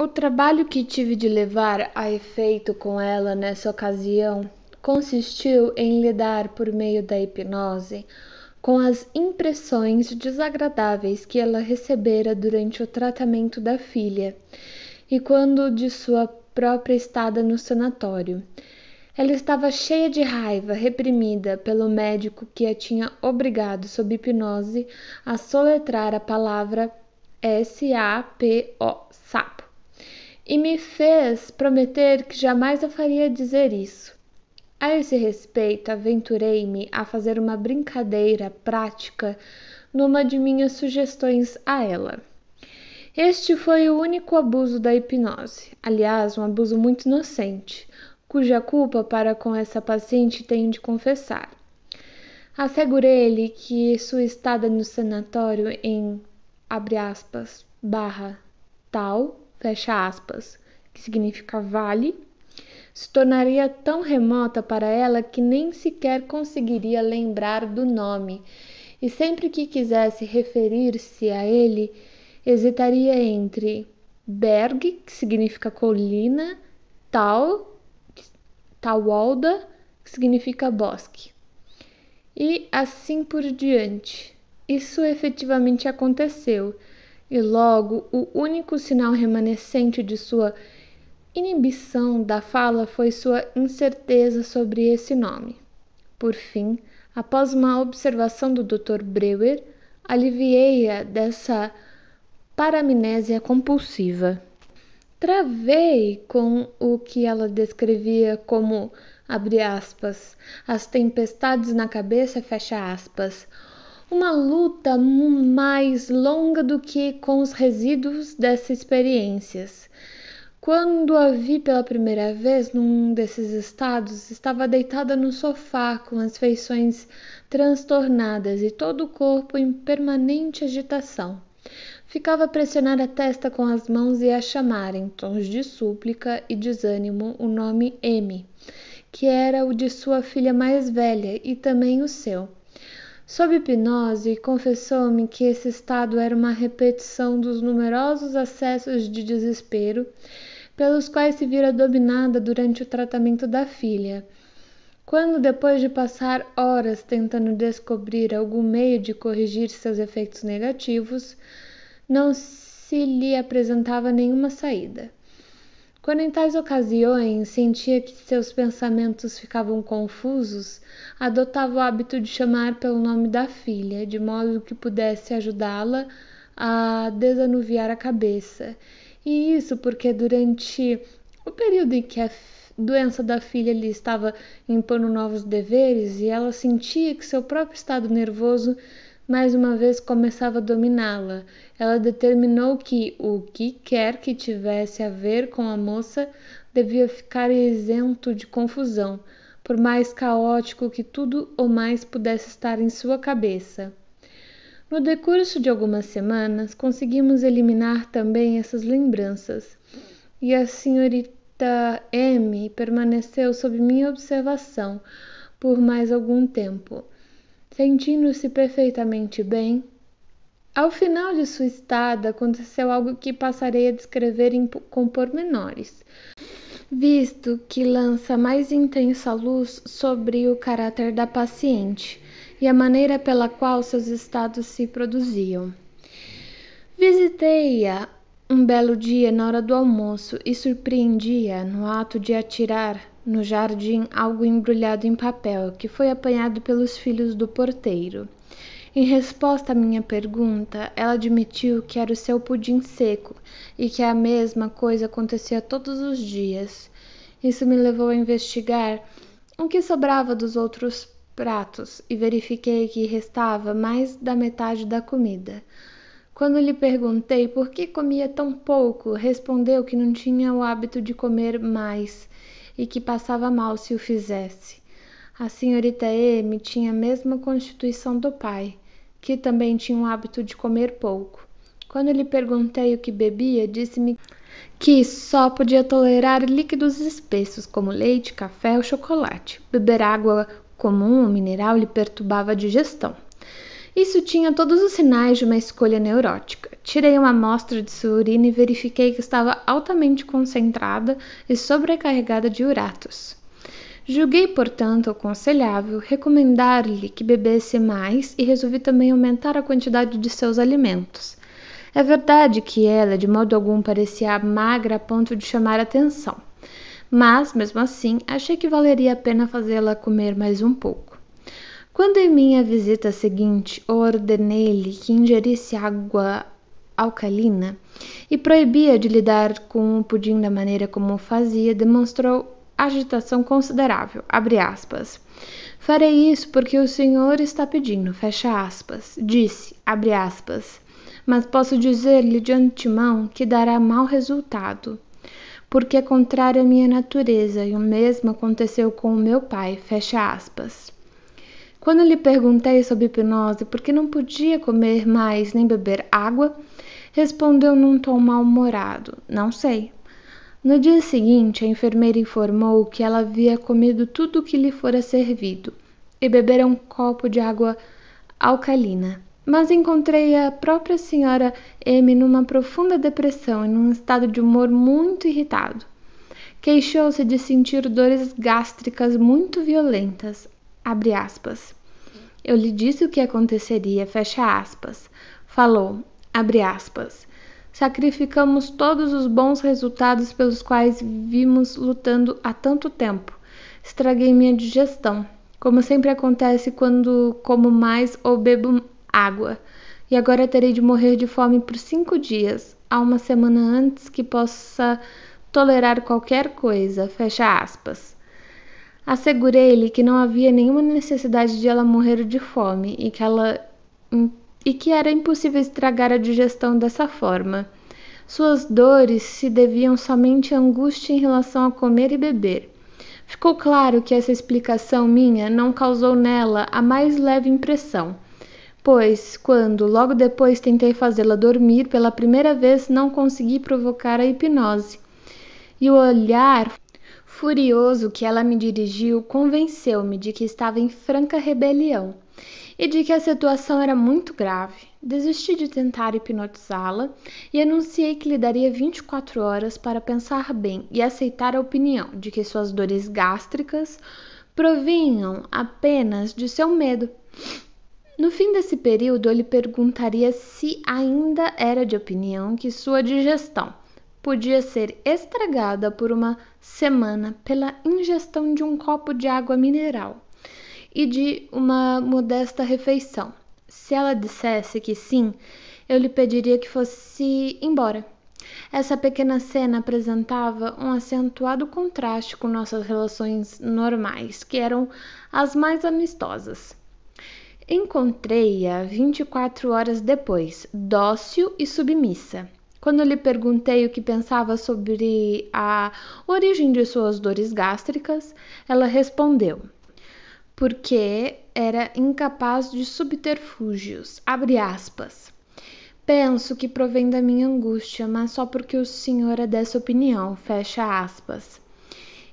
O trabalho que tive de levar a efeito com ela nessa ocasião consistiu em lidar por meio da hipnose com as impressões desagradáveis que ela recebera durante o tratamento da filha e quando de sua própria estada no sanatório. Ela estava cheia de raiva reprimida pelo médico que a tinha obrigado, sob hipnose, a soletrar a palavra S-A-P-O, sapo, e me fez prometer que jamais eu faria dizer isso. A esse respeito, aventurei-me a fazer uma brincadeira prática numa de minhas sugestões a ela. Este foi o único abuso da hipnose, aliás, um abuso muito inocente, cuja culpa para com essa paciente tenho de confessar. Assegurei-lhe que sua estada no sanatório em, abre aspas, barra, tal, fecha aspas, que significa vale, se tornaria tão remota para ela que nem sequer conseguiria lembrar do nome, e sempre que quisesse referir-se a ele, hesitaria entre Berg, que significa colina, Tawalda, que significa bosque, e assim por diante. Isso efetivamente aconteceu, e logo o único sinal remanescente de sua inibição da fala foi sua incerteza sobre esse nome. Por fim, após uma observação do Dr. Breuer, aliviei-a dessa paramnésia compulsiva. Travei com o que ela descrevia como, abre aspas, as tempestades na cabeça, fecha aspas, uma luta mais longa do que com os resíduos dessas experiências. Quando a vi pela primeira vez num desses estados, estava deitada no sofá com as feições transtornadas e todo o corpo em permanente agitação. Ficava a pressionar a testa com as mãos e a chamar, em tons de súplica e desânimo, o nome M, que era o de sua filha mais velha e também o seu. Sob hipnose, confessou-me que esse estado era uma repetição dos numerosos acessos de desespero pelos quais se vira dominada durante o tratamento da filha. Quando, depois de passar horas tentando descobrir algum meio de corrigir seus efeitos negativos, não se lhe apresentava nenhuma saída. Quando em tais ocasiões sentia que seus pensamentos ficavam confusos, adotava o hábito de chamar pelo nome da filha, de modo que pudesse ajudá-la a desanuviar a cabeça. E isso porque durante o período em que a doença da filha lhe estava impondo novos deveres e ela sentia que seu próprio estado nervoso mais uma vez começava a dominá-la, ela determinou que o que quer que tivesse a ver com a moça devia ficar isento de confusão, por mais caótico que tudo ou mais pudesse estar em sua cabeça. No decurso de algumas semanas, conseguimos eliminar também essas lembranças, e a senhorita M permaneceu sob minha observação por mais algum tempo, sentindo-se perfeitamente bem. Ao final de sua estada, aconteceu algo que passarei a descrever com pormenores, visto que lança mais intensa luz sobre o caráter da paciente e a maneira pela qual seus estados se produziam. Visitei-a um belo dia na hora do almoço e surpreendi-a no ato de atirar no jardim algo embrulhado em papel, que foi apanhado pelos filhos do porteiro. Em resposta à minha pergunta, ela admitiu que era o seu pudim seco e que a mesma coisa acontecia todos os dias. Isso me levou a investigar o que sobrava dos outros pratos e verifiquei que restava mais da metade da comida. Quando lhe perguntei por que comia tão pouco, respondeu que não tinha o hábito de comer mais e que passava mal se o fizesse. A senhorita M tinha a mesma constituição do pai, que também tinha o hábito de comer pouco. Quando lhe perguntei o que bebia, disse-me que só podia tolerar líquidos espessos, como leite, café ou chocolate. Beber água comum ou mineral lhe perturbava a digestão. Isso tinha todos os sinais de uma escolha neurótica. Tirei uma amostra de sua urina e verifiquei que estava altamente concentrada e sobrecarregada de uratos. Julguei, portanto, aconselhável recomendar-lhe que bebesse mais e resolvi também aumentar a quantidade de seus alimentos. É verdade que ela, de modo algum, parecia magra a ponto de chamar atenção, mas, mesmo assim, achei que valeria a pena fazê-la comer mais um pouco. Quando em minha visita seguinte ordenei-lhe que ingerisse água alcalina e proibia de lidar com o pudim da maneira como o fazia, demonstrou agitação considerável, abre aspas. Farei isso porque o senhor está pedindo, fecha aspas, disse, abre aspas, mas posso dizer-lhe de antemão que dará mau resultado, porque é contrário à minha natureza, e o mesmo aconteceu com o meu pai, fecha aspas. Quando lhe perguntei sobre hipnose porque não podia comer mais nem beber água, respondeu num tom mal-humorado, não sei. No dia seguinte, a enfermeira informou que ela havia comido tudo o que lhe fora servido e bebera um copo de água alcalina. Mas encontrei a própria senhora M numa profunda depressão e num estado de humor muito irritado. Queixou-se de sentir dores gástricas muito violentas, abre aspas. Eu lhe disse o que aconteceria, fecha aspas. Falou, abre aspas. Sacrificamos todos os bons resultados pelos quais vimos lutando há tanto tempo. Estraguei minha digestão, como sempre acontece quando como mais ou bebo água. E agora terei de morrer de fome por 5 dias, há uma semana antes que possa tolerar qualquer coisa, fecha aspas. Assegurei-lhe que não havia nenhuma necessidade de ela morrer de fome e que era impossível estragar a digestão dessa forma. Suas dores se deviam somente à angústia em relação a comer e beber. Ficou claro que essa explicação minha não causou nela a mais leve impressão, pois, quando logo depois tentei fazê-la dormir pela primeira vez, não consegui provocar a hipnose. E o olhar furioso que ela me dirigiu convenceu-me de que estava em franca rebelião e de que a situação era muito grave. Desisti de tentar hipnotizá-la e anunciei que lhe daria 24 horas para pensar bem e aceitar a opinião de que suas dores gástricas provinham apenas de seu medo. No fim desse período, eu lhe perguntaria se ainda era de opinião que sua digestão podia ser estragada por uma semana pela ingestão de um copo de água mineral e de uma modesta refeição. Se ela dissesse que sim, eu lhe pediria que fosse embora. Essa pequena cena apresentava um acentuado contraste com nossas relações normais, que eram as mais amistosas. Encontrei-a 24 horas depois, dócil e submissa. Quando lhe perguntei o que pensava sobre a origem de suas dores gástricas, ela respondeu: porque era incapaz de subterfúgios, abre aspas. Penso que provém da minha angústia, mas só porque o senhor é dessa opinião, fecha aspas.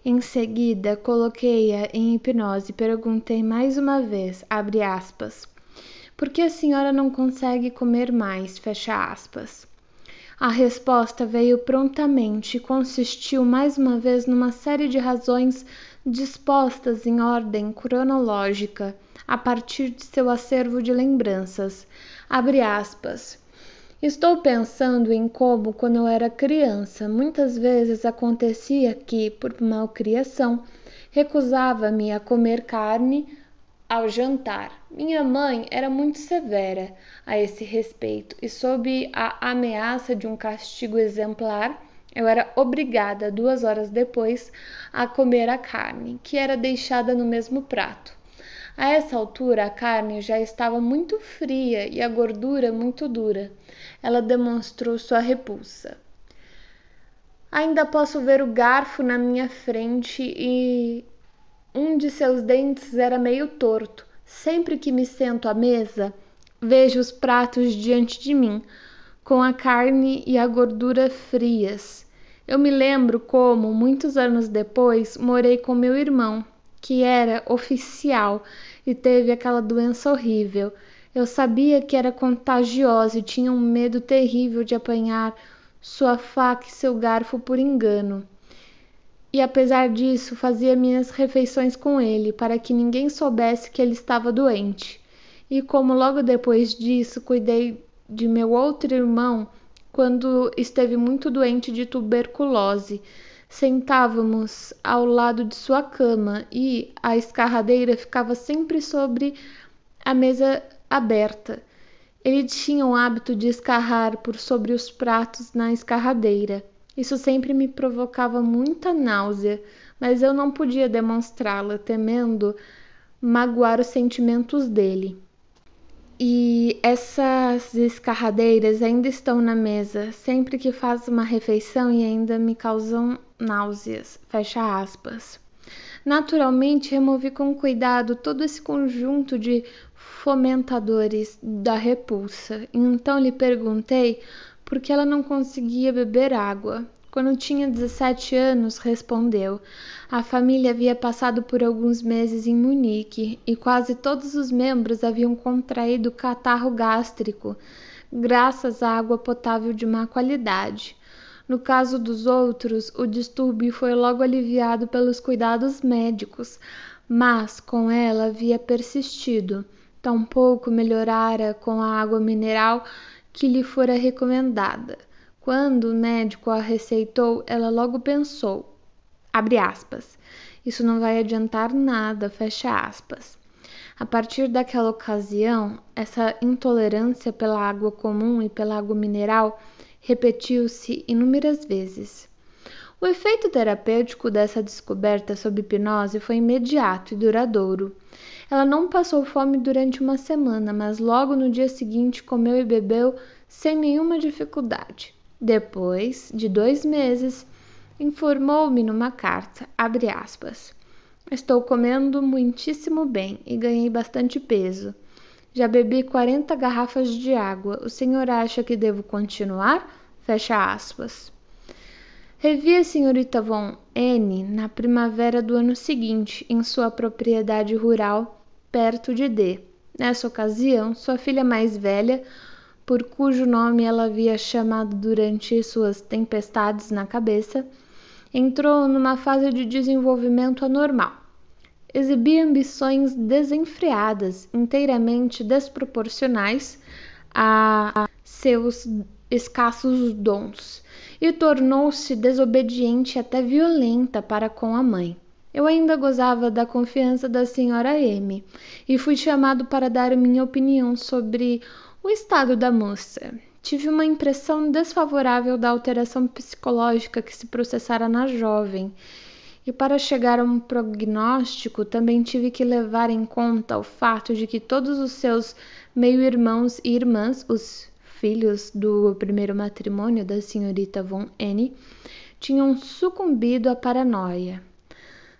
Em seguida, coloquei-a em hipnose e perguntei mais uma vez, abre aspas, por que a senhora não consegue comer mais, fecha aspas. A resposta veio prontamente e consistiu mais uma vez numa série de razões dispostas em ordem cronológica a partir de seu acervo de lembranças. Abre aspas. Estou pensando em como, quando eu era criança, muitas vezes acontecia que, por malcriação, recusava-me a comer carne ao jantar. Minha mãe era muito severa a esse respeito e, sob a ameaça de um castigo exemplar, eu era obrigada, 2 horas depois, a comer a carne, que era deixada no mesmo prato. A essa altura, a carne já estava muito fria e a gordura muito dura. Ela demonstrou sua repulsa. Ainda posso ver o garfo na minha frente e um de seus dentes era meio torto. Sempre que me sento à mesa, vejo os pratos diante de mim, com a carne e a gordura frias. Eu me lembro como, muitos anos depois, morei com meu irmão, que era oficial e teve aquela doença horrível. Eu sabia que era contagiosa e tinha um medo terrível de apanhar sua faca e seu garfo por engano. E apesar disso, fazia minhas refeições com ele, para que ninguém soubesse que ele estava doente. E como logo depois disso cuidei de meu outro irmão quando esteve muito doente de tuberculose, sentávamos ao lado de sua cama e a escarradeira ficava sempre sobre a mesa aberta. Ele tinha o hábito de escarrar por sobre os pratos na escarradeira. Isso sempre me provocava muita náusea, mas eu não podia demonstrá-la, temendo magoar os sentimentos dele. E essas escarradeiras ainda estão na mesa, sempre que faço uma refeição e ainda me causam náuseas. Fecha aspas. Naturalmente, removi com cuidado todo esse conjunto de fomentadores da repulsa. Então lhe perguntei por que ela não conseguia beber água. Quando tinha 17 anos, respondeu. A família havia passado por alguns meses em Munique e quase todos os membros haviam contraído catarro gástrico, graças à água potável de má qualidade. No caso dos outros, o distúrbio foi logo aliviado pelos cuidados médicos, mas com ela havia persistido. Tampouco melhorara com a água mineral que lhe fora recomendada. Quando o médico a receitou, ela logo pensou, abre aspas, isso não vai adiantar nada, fecha aspas. A partir daquela ocasião, essa intolerância pela água comum e pela água mineral repetiu-se inúmeras vezes. O efeito terapêutico dessa descoberta sob hipnose foi imediato e duradouro. Ela não passou fome durante uma semana, mas logo no dia seguinte comeu e bebeu sem nenhuma dificuldade. Depois de 2 meses, informou-me numa carta, abre aspas, estou comendo muitíssimo bem e ganhei bastante peso. Já bebi 40 garrafas de água. O senhor acha que devo continuar? Fecha aspas. Revi a senhorita Von N na primavera do ano seguinte, em sua propriedade rural, perto de D. Nessa ocasião, sua filha mais velha, por cujo nome ela havia chamado durante suas tempestades na cabeça, entrou numa fase de desenvolvimento anormal. Exibia ambições desenfreadas, inteiramente desproporcionais a seus escassos dons, e tornou-se desobediente e até violenta para com a mãe. Eu ainda gozava da confiança da senhora M, e fui chamado para dar minha opinião sobre o estado da moça. Tive uma impressão desfavorável da alteração psicológica que se processara na jovem, e para chegar a um prognóstico também tive que levar em conta o fato de que todos os seus meio-irmãos e irmãs, os filhos do primeiro matrimônio da senhorita Von N, tinham sucumbido à paranoia.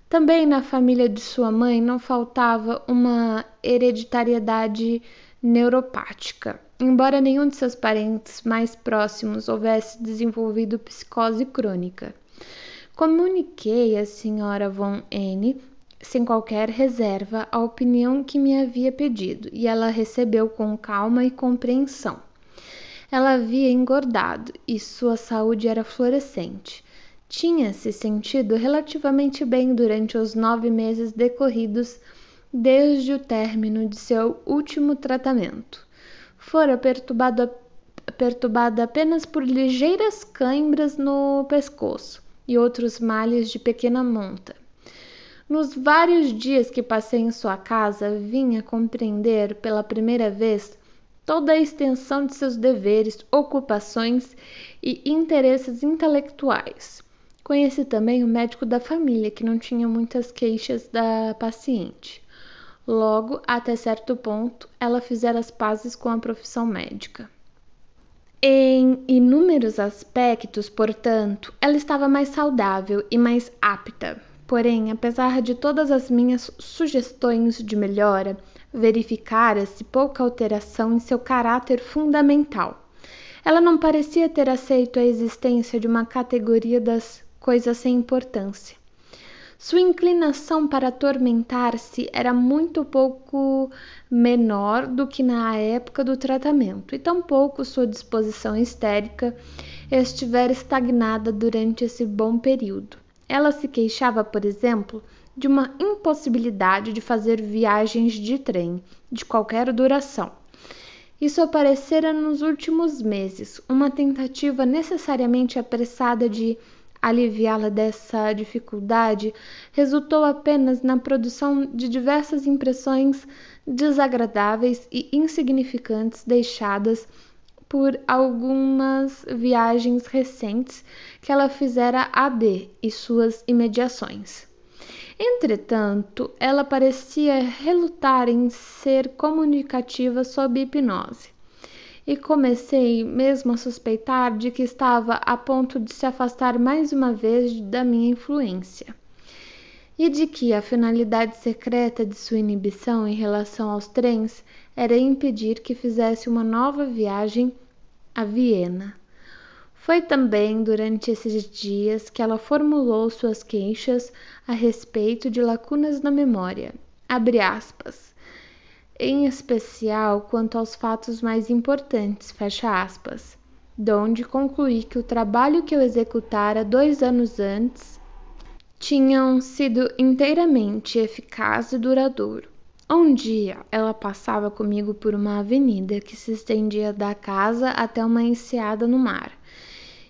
Também na família de sua mãe não faltava uma hereditariedade neuropática, embora nenhum de seus parentes mais próximos houvesse desenvolvido psicose crônica. Comuniquei à senhora Von N, sem qualquer reserva, a opinião que me havia pedido, e ela recebeu com calma e compreensão. Ela havia engordado e sua saúde era florescente. Tinha se sentido relativamente bem durante os 9 meses decorridos desde o término de seu último tratamento. Fora perturbada apenas por ligeiras câimbras no pescoço e outros males de pequena monta. Nos vários dias que passei em sua casa, vim a compreender pela primeira vez toda a extensão de seus deveres, ocupações e interesses intelectuais. Conheci também o médico da família, que não tinha muitas queixas da paciente. Logo, até certo ponto, ela fizera as pazes com a profissão médica. Em inúmeros aspectos, portanto, ela estava mais saudável e mais apta. Porém, apesar de todas as minhas sugestões de melhora, verificara-se pouca alteração em seu caráter fundamental. Ela não parecia ter aceito a existência de uma categoria das coisas sem importância. Sua inclinação para atormentar-se era muito pouco menor do que na época do tratamento, e tampouco sua disposição histérica estivera estagnada durante esse bom período. Ela se queixava, por exemplo, de uma impossibilidade de fazer viagens de trem, de qualquer duração. Isso aparecera nos últimos meses, uma tentativa necessariamente apressada de aliviá-la dessa dificuldade resultou apenas na produção de diversas impressões desagradáveis e insignificantes deixadas por algumas viagens recentes que ela fizera a D e suas imediações. Entretanto, ela parecia relutar em ser comunicativa sob hipnose, e comecei mesmo a suspeitar de que estava a ponto de se afastar mais uma vez da minha influência, e de que a finalidade secreta de sua inibição em relação aos trens era impedir que fizesse uma nova viagem a Viena. Foi também durante esses dias que ela formulou suas queixas a respeito de lacunas na memória, abre aspas, em especial quanto aos fatos mais importantes, fecha aspas, donde concluí que o trabalho que eu executara 2 anos antes tinham sido inteiramente eficaz e duradouro. Um dia, ela passava comigo por uma avenida que se estendia da casa até uma enseada no mar,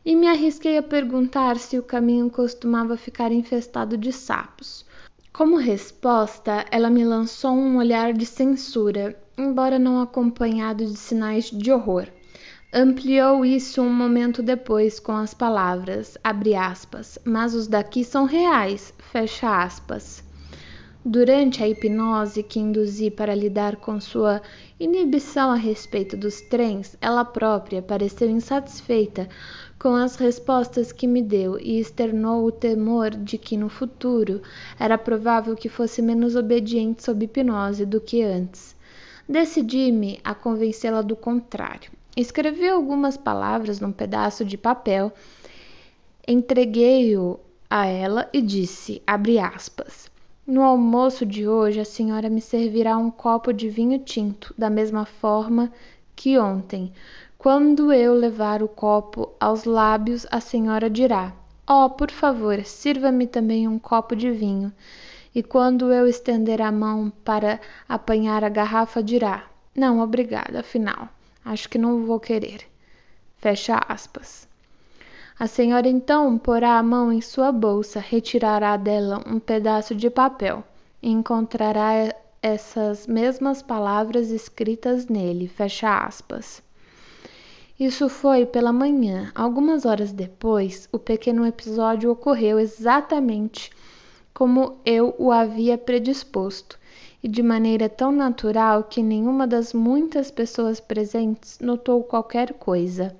e me arrisquei a perguntar se o caminho costumava ficar infestado de sapos. Como resposta, ela me lançou um olhar de censura, embora não acompanhado de sinais de horror. Ampliou isso um momento depois com as palavras, abre aspas, mas os daqui são reais, fecha aspas. Durante a hipnose que induzi para lidar com sua inibição a respeito dos trens, ela própria pareceu insatisfeita com as respostas que me deu e externou o temor de que no futuro era provável que fosse menos obediente sob hipnose do que antes. Decidi-me a convencê-la do contrário. Escrevi algumas palavras num pedaço de papel, entreguei-o a ela e disse, abre aspas, no almoço de hoje a senhora me servirá um copo de vinho tinto, da mesma forma que ontem. Quando eu levar o copo aos lábios, a senhora dirá, por favor, sirva-me também um copo de vinho. E quando eu estender a mão para apanhar a garrafa, dirá, não, obrigada, afinal, acho que não vou querer. Fecha aspas. A senhora então porá a mão em sua bolsa, retirará dela um pedaço de papel e encontrará essas mesmas palavras escritas nele, fecha aspas. Isso foi pela manhã. Algumas horas depois, o pequeno episódio ocorreu exatamente como eu o havia predisposto, e de maneira tão natural que nenhuma das muitas pessoas presentes notou qualquer coisa.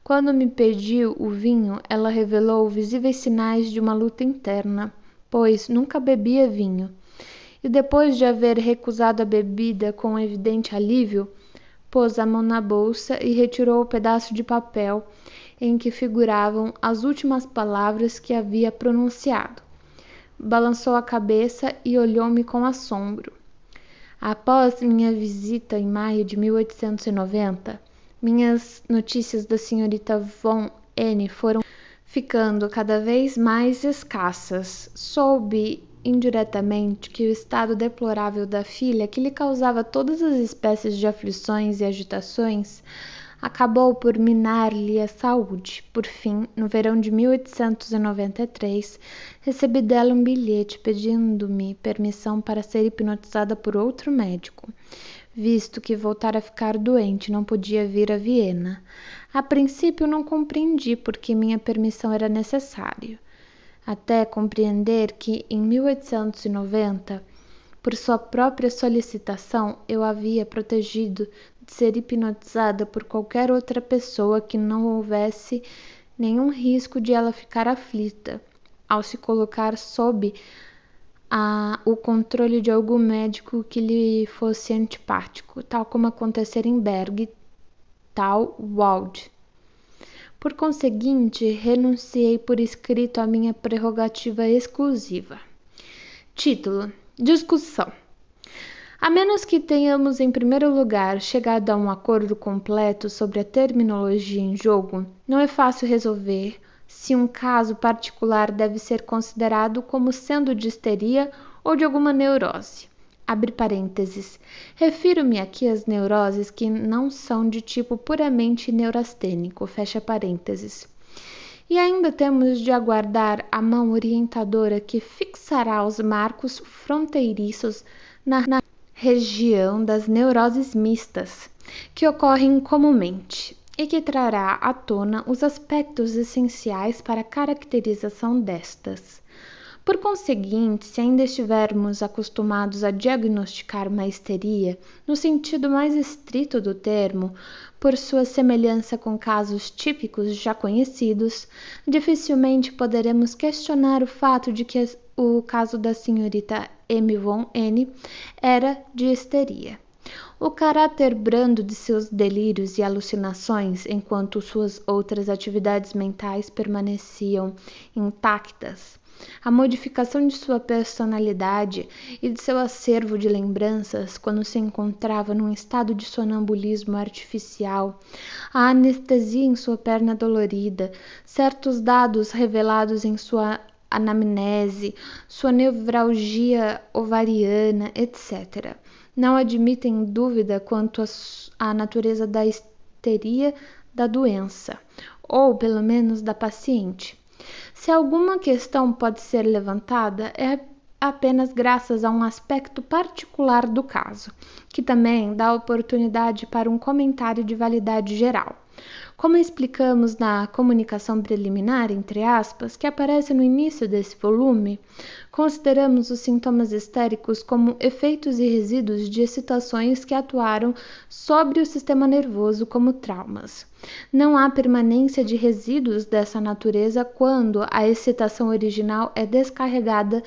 Quando me pediu o vinho, ela revelou visíveis sinais de uma luta interna, pois nunca bebia vinho. E depois de haver recusado a bebida com evidente alívio, pôs a mão na bolsa e retirou o pedaço de papel em que figuravam as últimas palavras que havia pronunciado. Balançou a cabeça e olhou-me com assombro. Após minha visita em maio de 1890, minhas notícias da senhorita Von N foram ficando cada vez mais escassas. Soube indiretamente que o estado deplorável da filha, que lhe causava todas as espécies de aflições e agitações, acabou por minar-lhe a saúde. Por fim, no verão de 1893, recebi dela um bilhete pedindo-me permissão para ser hipnotizada por outro médico, visto que voltara a ficar doente e não podia vir a Viena. A princípio não compreendi por que minha permissão era necessária, até compreender que em 1890, por sua própria solicitação, eu havia protegido de ser hipnotizada por qualquer outra pessoa que não houvesse nenhum risco de ela ficar aflita, ao se colocar sob o controle de algum médico que lhe fosse antipático, tal como acontecera em Berg, tal Wald. Por conseguinte, renunciei por escrito à minha prerrogativa exclusiva. Título: Discussão. A menos que tenhamos, em primeiro lugar, chegado a um acordo completo sobre a terminologia em jogo, não é fácil resolver se um caso particular deve ser considerado como sendo de histeria ou de alguma neurose. Abre parênteses. Refiro-me aqui às neuroses que não são de tipo puramente neurastênico, fecha parênteses. E ainda temos de aguardar a mão orientadora que fixará os marcos fronteiriços na região das neuroses mistas, que ocorrem comumente, e que trará à tona os aspectos essenciais para a caracterização destas. Por conseguinte, se ainda estivermos acostumados a diagnosticar uma histeria, no sentido mais estrito do termo, por sua semelhança com casos típicos já conhecidos, dificilmente poderemos questionar o fato de que o caso da senhorita M. von N. era de histeria. O caráter brando de seus delírios e alucinações, enquanto suas outras atividades mentais permaneciam intactas, a modificação de sua personalidade e de seu acervo de lembranças quando se encontrava num estado de sonambulismo artificial, a anestesia em sua perna dolorida, certos dados revelados em sua anamnese, sua nevralgia ovariana, etc., não admitem dúvida quanto à natureza da histeria da doença, ou pelo menos da paciente. Se alguma questão pode ser levantada, é apenas graças a um aspecto particular do caso, que também dá oportunidade para um comentário de validade geral. Como explicamos na comunicação preliminar, entre aspas, que aparece no início desse volume, consideramos os sintomas histéricos como efeitos e resíduos de situações que atuaram sobre o sistema nervoso como traumas. Não há permanência de resíduos dessa natureza quando a excitação original é descarregada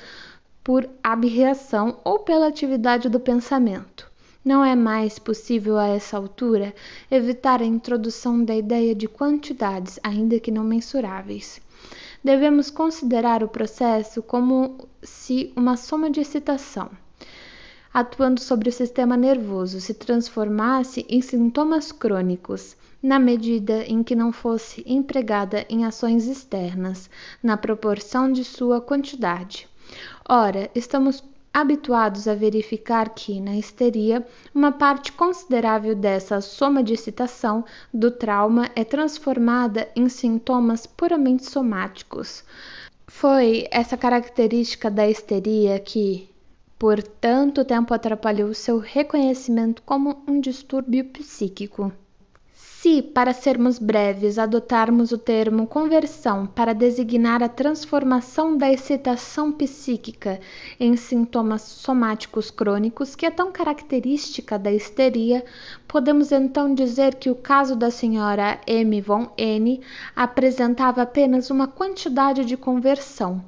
por abreação ou pela atividade do pensamento. Não é mais possível a essa altura evitar a introdução da ideia de quantidades, ainda que não mensuráveis. Devemos considerar o processo como se uma soma de excitação, atuando sobre o sistema nervoso, se transformasse em sintomas crônicos, na medida em que não fosse empregada em ações externas, na proporção de sua quantidade. Ora, estamos habituados a verificar que, na histeria, uma parte considerável dessa soma de excitação do trauma é transformada em sintomas puramente somáticos. Foi essa característica da histeria que, por tanto tempo, atrapalhou seu reconhecimento como um distúrbio psíquico. Se, para sermos breves, adotarmos o termo conversão para designar a transformação da excitação psíquica em sintomas somáticos crônicos, que é tão característica da histeria, podemos então dizer que o caso da senhora M. von N. apresentava apenas uma quantidade de conversão.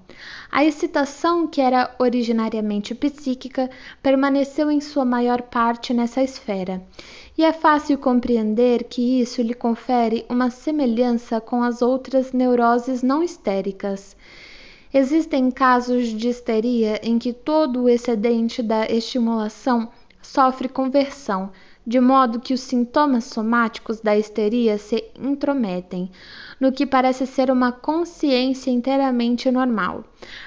A excitação, que era originariamente psíquica, permaneceu em sua maior parte nessa esfera. E é fácil compreender que isso lhe confere uma semelhança com as outras neuroses não histéricas. Existem casos de histeria em que todo o excedente da estimulação sofre conversão, de modo que os sintomas somáticos da histeria se intrometem, no que parece ser uma consciência inteiramente normal.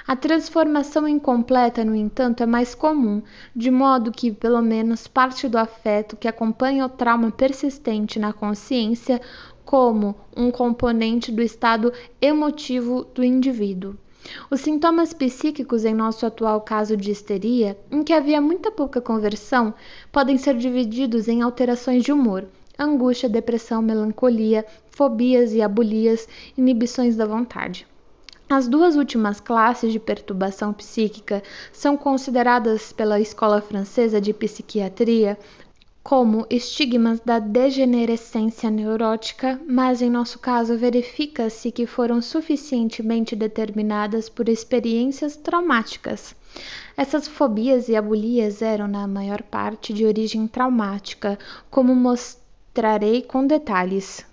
A transformação incompleta, no entanto, é mais comum, de modo que, pelo menos, parte do afeto que acompanha o trauma persistente na consciência como um componente do estado emotivo do indivíduo. Os sintomas psíquicos em nosso atual caso de histeria, em que havia muita pouca conversão, podem ser divididos em alterações de humor, angústia, depressão, melancolia, fobias e abulias, inibições da vontade. As duas últimas classes de perturbação psíquica são consideradas pela Escola Francesa de Psiquiatria como estigmas da degenerescência neurótica, mas em nosso caso verifica-se que foram suficientemente determinadas por experiências traumáticas. Essas fobias e abulias eram, na maior parte, de origem traumática, como mostrarei com detalhes.